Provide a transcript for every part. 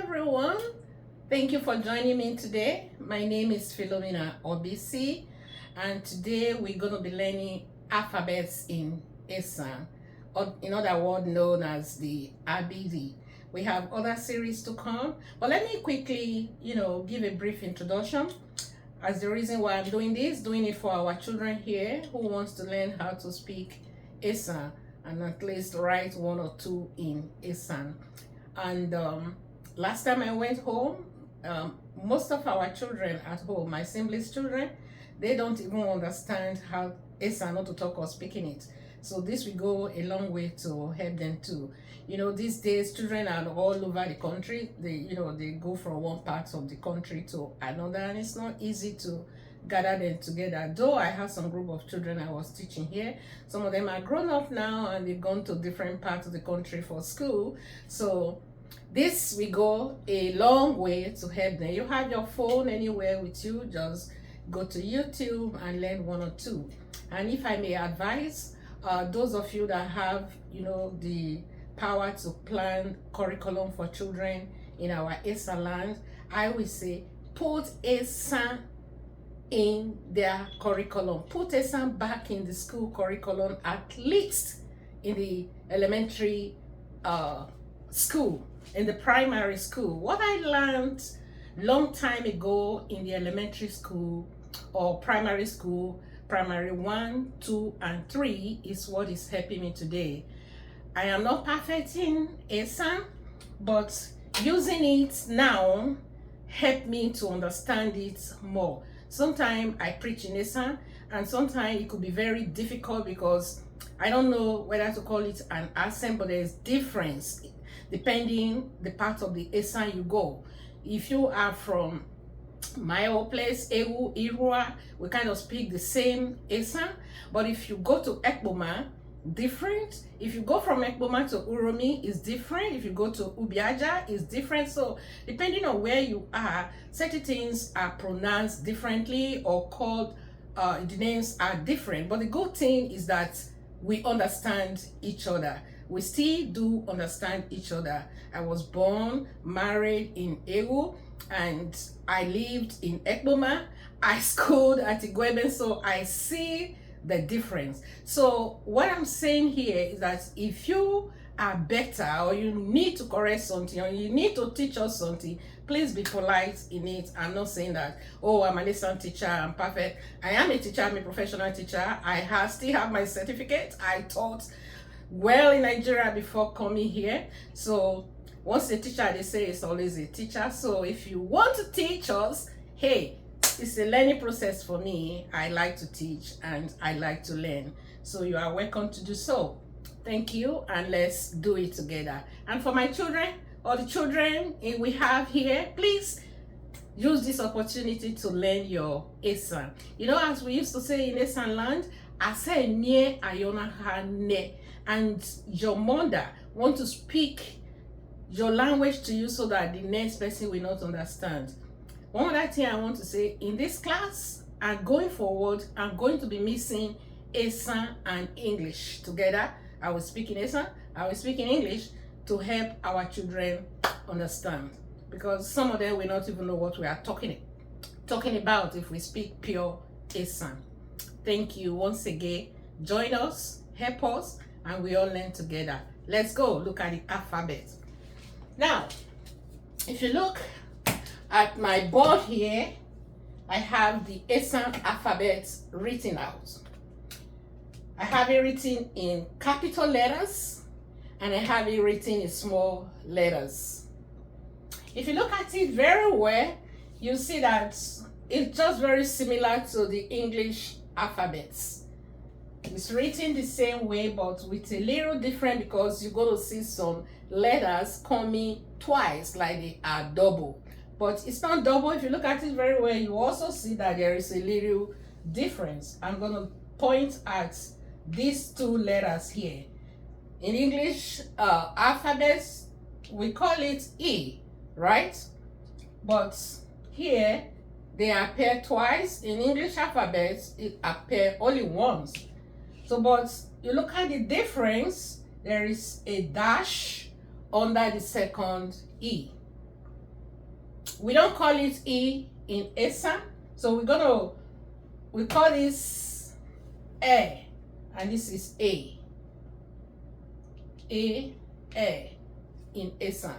everyone. Thank you for joining me today. My name is Philomena Orbisi, and today we're going to be learning alphabets in Esan, or in other words known as the ABD. We have other series to come, but let me quickly, give a brief introduction as the reason why I'm doing it for our children here who wants to learn how to speak Esan and at least write one or two in Esan. And last time I went home, most of our children at home, my siblings' children, they don't even understand how Esan not to talk or speaking it. So this will go a long way to help them too. These days children are all over the country. They go from one part of the country to another, and it's not easy to gather them together. Though I have some group of children I was teaching here, some of them are grown up now and they've gone to different parts of the country for school. So this will go a long way to help them. You have your phone anywhere with you, just go to YouTube and learn one or two. And if I may advise, those of you that have the power to plan curriculum for children in our Esan land, I will say put Esan in their curriculum. Put Esan back in the school curriculum, at least in the elementary school, in the primary school. What I learned long time ago in the elementary school or primary school, primary 1, 2, and 3 is what is helping me today. I am not perfect in Esan, but using it now help me to understand it more. Sometimes I preach in Esan, and sometimes it could be very difficult because I don't know whether to call it an accent, but there's difference depending the part of the Esan you go. If you are from my old place, Ewu, Irua, we kind of speak the same Esan, but if you go to Ekboma, different. If you go from Ekboma to Uromi, is different. If you go to Ubiaja, is different. So depending on where you are, certain things are pronounced differently or called, the names are different. But the good thing is that we understand each other. We still do understand each other. I was born, married in Ewu, and I lived in Ekboma. I schooled at Igweben, so I see the difference. So what I'm saying here is that if you are better, or you need to correct something, or you need to teach us something, please be polite in it. I'm not saying that, oh, I'm an Esan teacher, I'm perfect. I am a teacher, I'm a professional teacher. I still have my certificate. I taught well in Nigeria before coming here. So once a teacher, they say it's always a teacher. So if you want to teach us, hey, it's a learning process for me. I like to teach and I like to learn. So you are welcome to do so. Thank you, and let's do it together. And for my children, or the children we have here, please use this opportunity to learn your Esan. As we used to say in Esan land, I say ne ayona ha ne. And your mother want to speak your language to you so that the next person will not understand. One other thing I want to say, in this class and going forward, I'm going to be mixing Esan and English together. I will speak in Esan, I will speak in English to help our children understand. Because some of them will not even know what we are talking about if we speak pure Esan. Thank you once again. Join us, help us, and we all learn together. Let's go look at the alphabet. Now, if you look at my board here, I have the Esan alphabets written out. I have it written in capital letters, and I have it written in small letters. If you look at it very well, you see that it's just very similar to the English alphabets. It's written the same way, but with a little different, because you're going to see some letters coming twice, like they are double. But it's not double. If you look at it very well, you also see that there is a little difference. I'm going to point at these two letters here. In English alphabets, we call it E, right? But here, they appear twice. In English alphabets, it appears only once. So, but you look at the difference, there is a dash under the second E. We don't call it E in Esan. So we call this A, and this is A. A in Esan.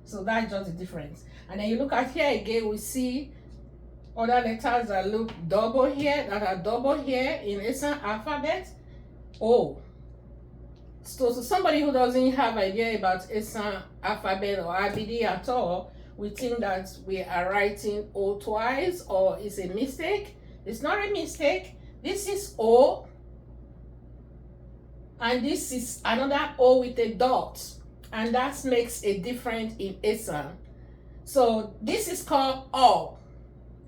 So that's just the difference. And then you look at here again, we see other letters that look double here, that are double here in Esan alphabet. O. So somebody who doesn't have idea about Esan alphabet or ABD at all, we think that we are writing O twice or it's a mistake. It's not a mistake. This is O, and this is another O with a dot, and that makes a difference in Esan. So this is called O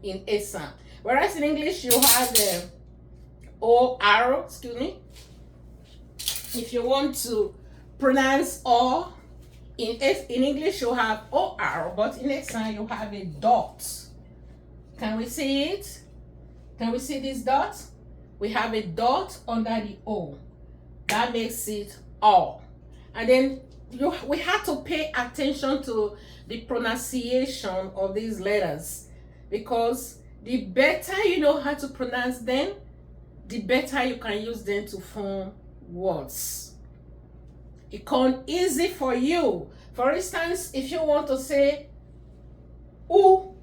in Esan, whereas in English you have the O arrow, excuse me. If you want to pronounce O, in English you have O arrow, but in Esan you have a dot. Can we see it? Can we see this dot? We have a dot under the O. That makes it O. And then we have to pay attention to the pronunciation of these letters, because the better you know how to pronounce them, the better you can use them to form words. It becomes easy for you. For instance, if you want to say U,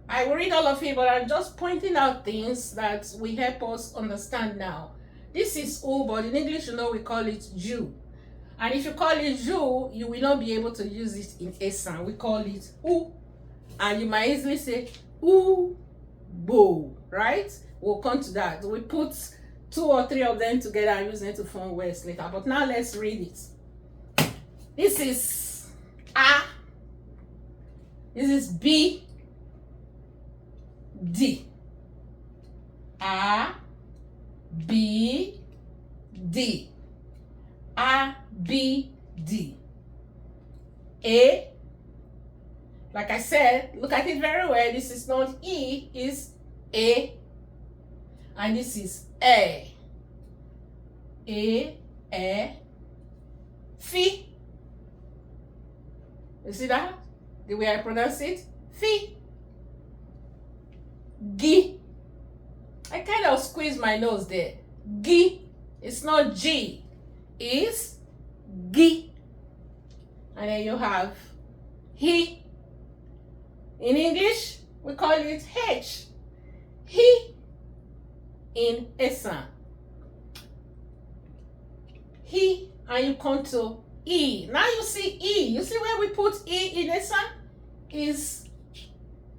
I will read all of it, but I'm just pointing out things that will help us understand now. This is U, but in English, you know, we call it Ju. And if you call it Ju, you will not be able to use it in Esan. We call it U. And you might easily say U, Bo, right? We'll come to that. We put 2 or 3 of them together and use them to form words later. But now let's read it. This is A. This is B. D. A, B, D. A, B, D. A. Like I said, look at it very well. This is not E, it's A. And this is A. A, Fi. You see that? The way I pronounce it? Fi. G. I kind of squeeze my nose there. G. It's not G. It's G. And then you have He. In English, we call it H. He. In Esan. He. And you come to E. Now you see E. You see where we put E in Esan? Is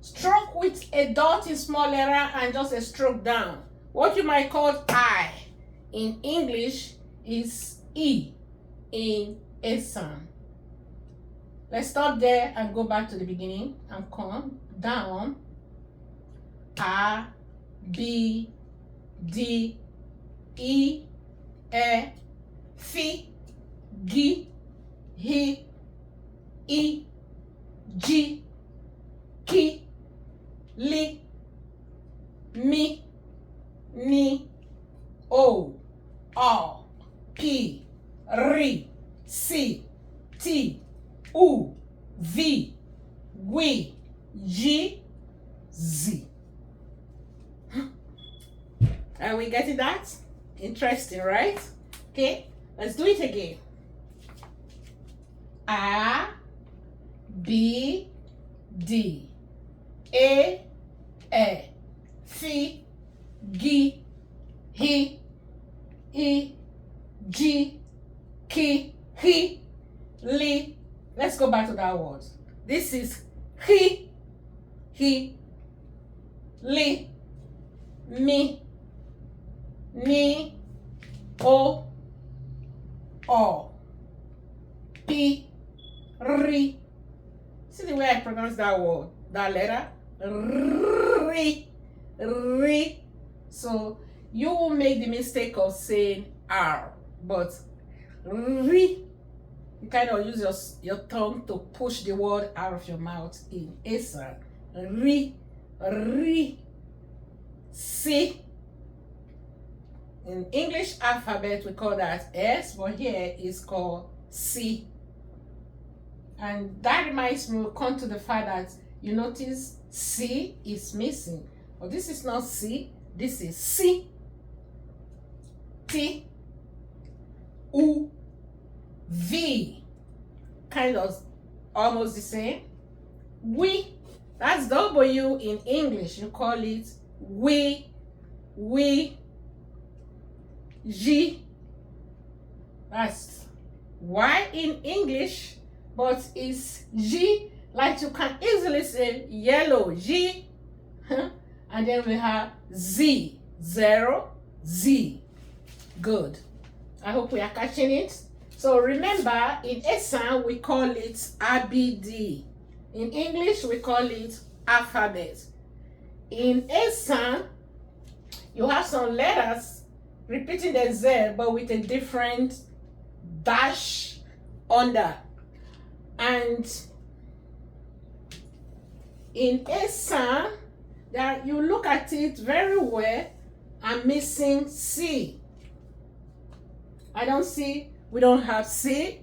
stroke with a dot in small letter and just a stroke down. What you might call I in English is E in Esan. Let's stop there and go back to the beginning and come down. A, B, D, E, F, G, H, I, G, K, Li, Mi, Ni, O, P, R, C, T, U, V, W, G, Z. Are we getting that? Interesting, right? Okay, let's do it again. A, B, D, A, F, G, H, I, G, K, H, Li. Let's go back to that word. This is H, Li, Mi, Ni, O, P, R. See the way I pronounce that word, that letter? R. So you will make the mistake of saying R, but R. You kind of use your tongue to push the word out of your mouth in Esan. R. C. In English alphabet, we call that S, but here it's called C. And that reminds me, we'll come to the fact that you notice C is missing. But this is not C, this is C, T, U, V. Kind of almost the same. We, that's W in English. You call it we, G. That's Y in English, but it's G. Like you can easily say yellow, G. And then we have Z, 0, Z. Good. I hope we are catching it. So remember, in Esan, we call it ABD. In English, we call it alphabet. In Esan, you have some letters repeating the Z, but with a different dash under. And in Esan, that you look at it very well, I'm missing C. I don't see, we don't have C,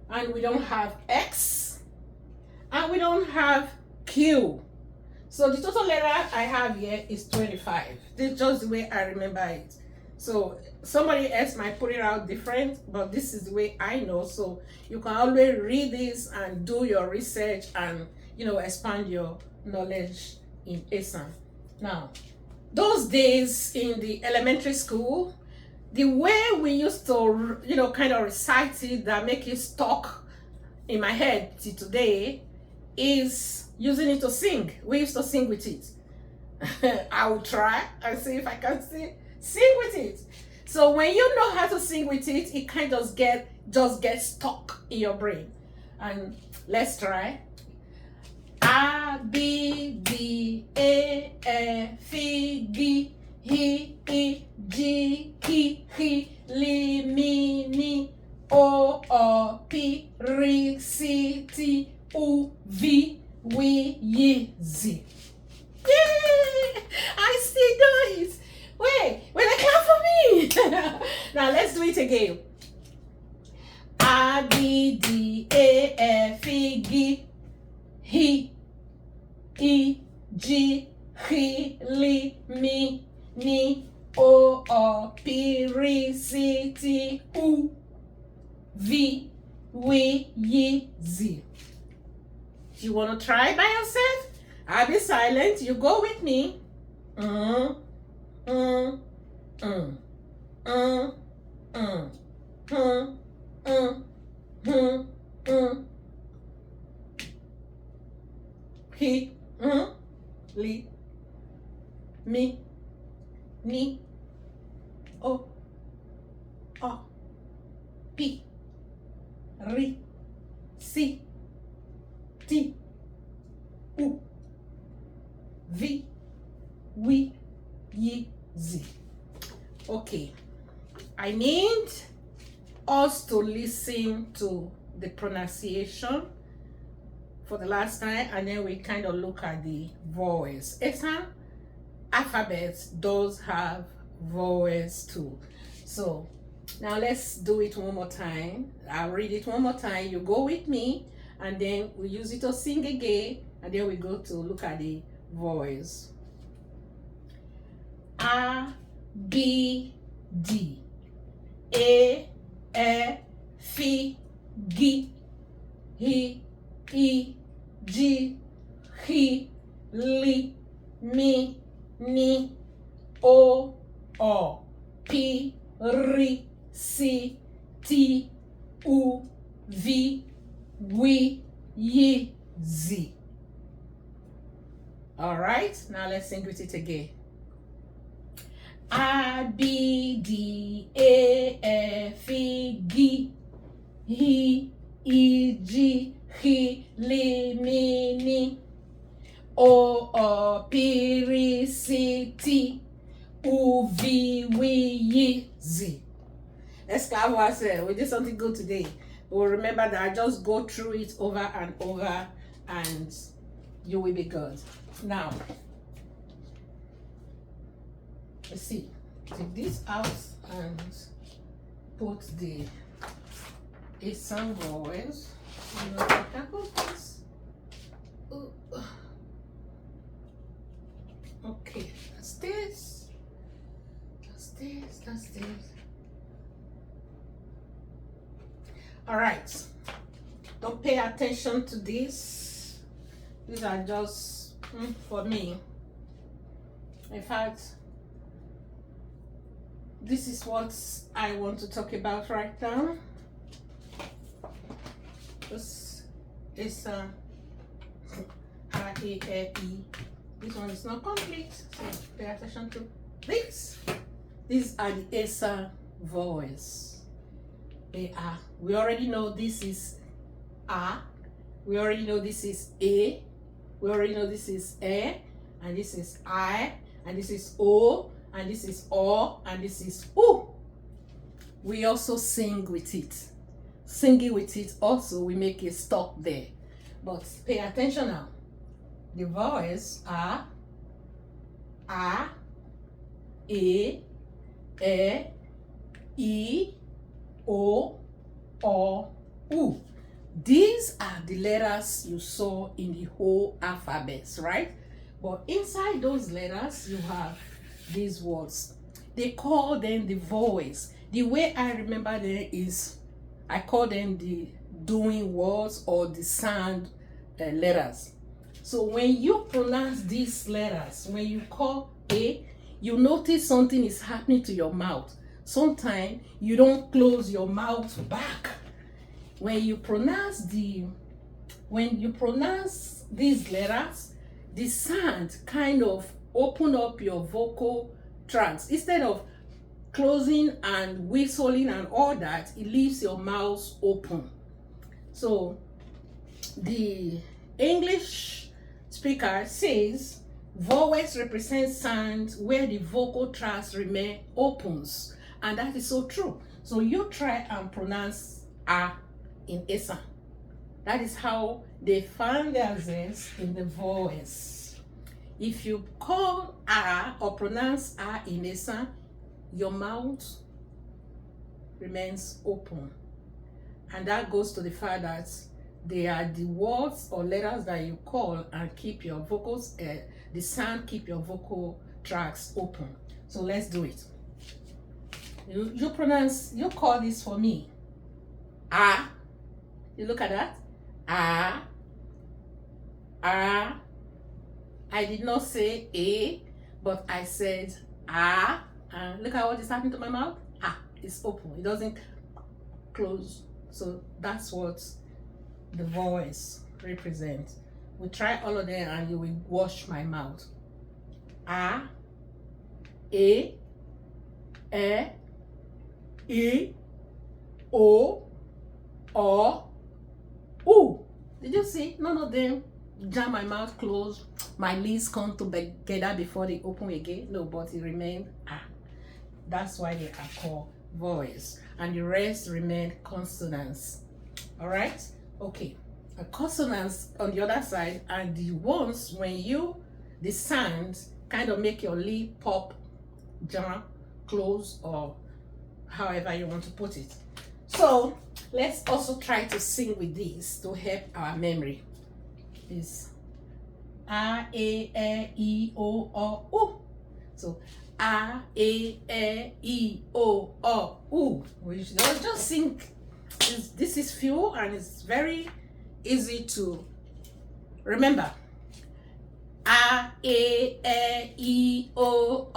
and we don't have X, and we don't have Q. So the total letter I have here is 25. This is just the way I remember it. So somebody else might put it out different, but this is the way I know. So you can always read this and do your research and, you know, expand your knowledge in Esan. Now, those days in the elementary school, the way we used to, you know, kind of recite it that make it stuck in my head till today is using it to sing. We used to sing with it. I will try and see if I can sing with it. So when you know how to sing with it, it kind of just get stuck in your brain. And let's try. A, B, D, A, F, G, H, I, G, K, H, L, M, N, O, P, R, C, T, U, V, W, Y, Z. Yay! I still do it. Wait, clap for me. Now let's do it again. A, B, D, A, F, G, H, I, G, H, L, M, N, O, P, R, C, T, U, V, W, Y, Z. You want to try by yourself? I'll be silent. You go with me. He, li, me, ni, o, p, ri, si, ti, u, v, wi, yi, z. Okay, I need us to listen to the pronunciation for the last time, and then we kind of look at the vowels. Esan alphabets does have vowels too. So now let's do it one more time. I'll read it one more time. You go with me, and then we use it to sing again, and then we go to look at the vowels. A, B, D, A, F, G, H, I, G, H, L, M, N, O, P, R, C, T, U, V, W, Y, Z. All right, now let's sing with it again. A, B, D, A, F, G, H, I, G, H, L, M, N, O, P, R, C, T, U, V, W, Y, Z. Let's clap ourselves. We did something good today. But remember that I just go through it over and over, and you will be good. Now, let's see. Take this out and put the Esan vowels. You know, I can put this. All right. Don't pay attention to this. These are just for me. In fact, this is what I want to talk about right now. This is R-A-L-E. This one is not complete, so pay attention to this. These are the Esan vowels. They are. We already know this is A. We already know this is A. We already know this is E, and this is I, and this is O, and this is O, and this is U. We also sing with it. Singing with it also, we make a stop there. But pay attention now. The vowels are A, E, I, O, U. These are the letters you saw in the whole alphabets, right? But inside those letters, you have these words. They call them the vowels. The way I remember them is, I call them the doing words or the sound letters. So when you pronounce these letters, when you call A, you notice something is happening to your mouth. Sometimes you don't close your mouth back. When you pronounce these letters, the sound kind of open up your vocal tracts. Instead of closing and whistling and all that, it leaves your mouth open. So the English speaker says vowels represent sounds where the vocal tracts remain opens, and that is so true. So you try and pronounce A in Esan. That is how they find themselves in the vowels. If you call A or pronounce A in Esan, your mouth remains open. And that goes to the fact that they are the words or letters that you call and keep your vocals, the sound keep your vocal tracts open. So let's do it. You call this for me. A. You look at that. A. A. I did not say A, but I said A. And look at what is happening to my mouth. Ah, it's open. It doesn't close. So that's what the vowels represent. We try all of them and you will wash my mouth. A, E, I, O, U. Did you see? None of them jam my mouth closed. My lips come together before they open again. No, but it remained A. That's why they are called vowels, and the rest remain consonants. All right? Okay. A consonants on the other side are the ones when the sounds kind of make your lip pop, jam, close, or however you want to put it. So let's also try to sing with this to help our memory. Is A, E, I, O, U. So A, E, I, O, U. We should just sing. This is few and it's very easy to remember. A, E, I, O,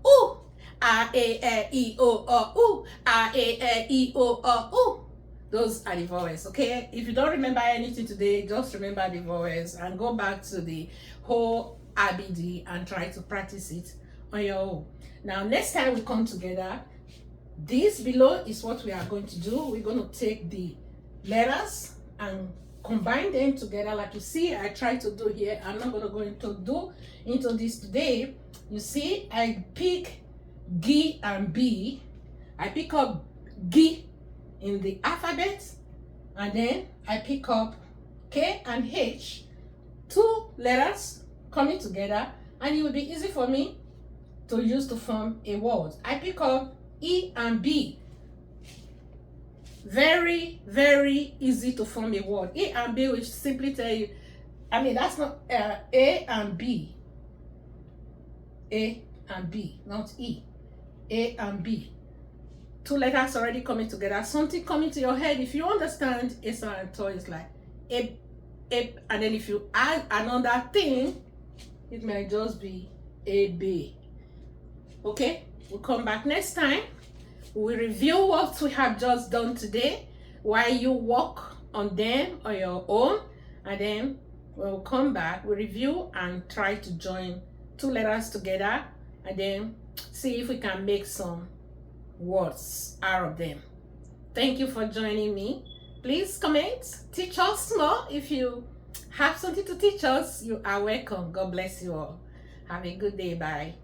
U. A, E, I, O, U. A, E, I, O, U. Those are the vowels, okay? If you don't remember anything today, just remember the vowels and go back to the whole ABD and try to practice it on your own. Now, next time we come together, this below is what we are going to do. We're going to take the letters and combine them together like you see I try to do here. I'm not going to go into this today. You see, I pick G and B. I pick up G in the alphabet, and then I pick up K and H, two letters coming together, and it will be easy for me to use to form a word. I pick up E and B. Very, very easy to form a word. E and B will simply tell you, I mean, that's not A and B. A and B, not E. A and B. two letters already coming together, something coming to your head. If you understand Esan and To is like ape, and then if you add another thing, it might just be a b. Okay, we'll come back next time. We'll review what we have just done today while you work on them on your own, and then we'll come back, we'll review and try to join two letters together, and then see if we can make some words out of them. Thank you for joining me. Please comment, teach us more. If you have something to teach us, you are welcome. God bless you all. Have a good day. Bye.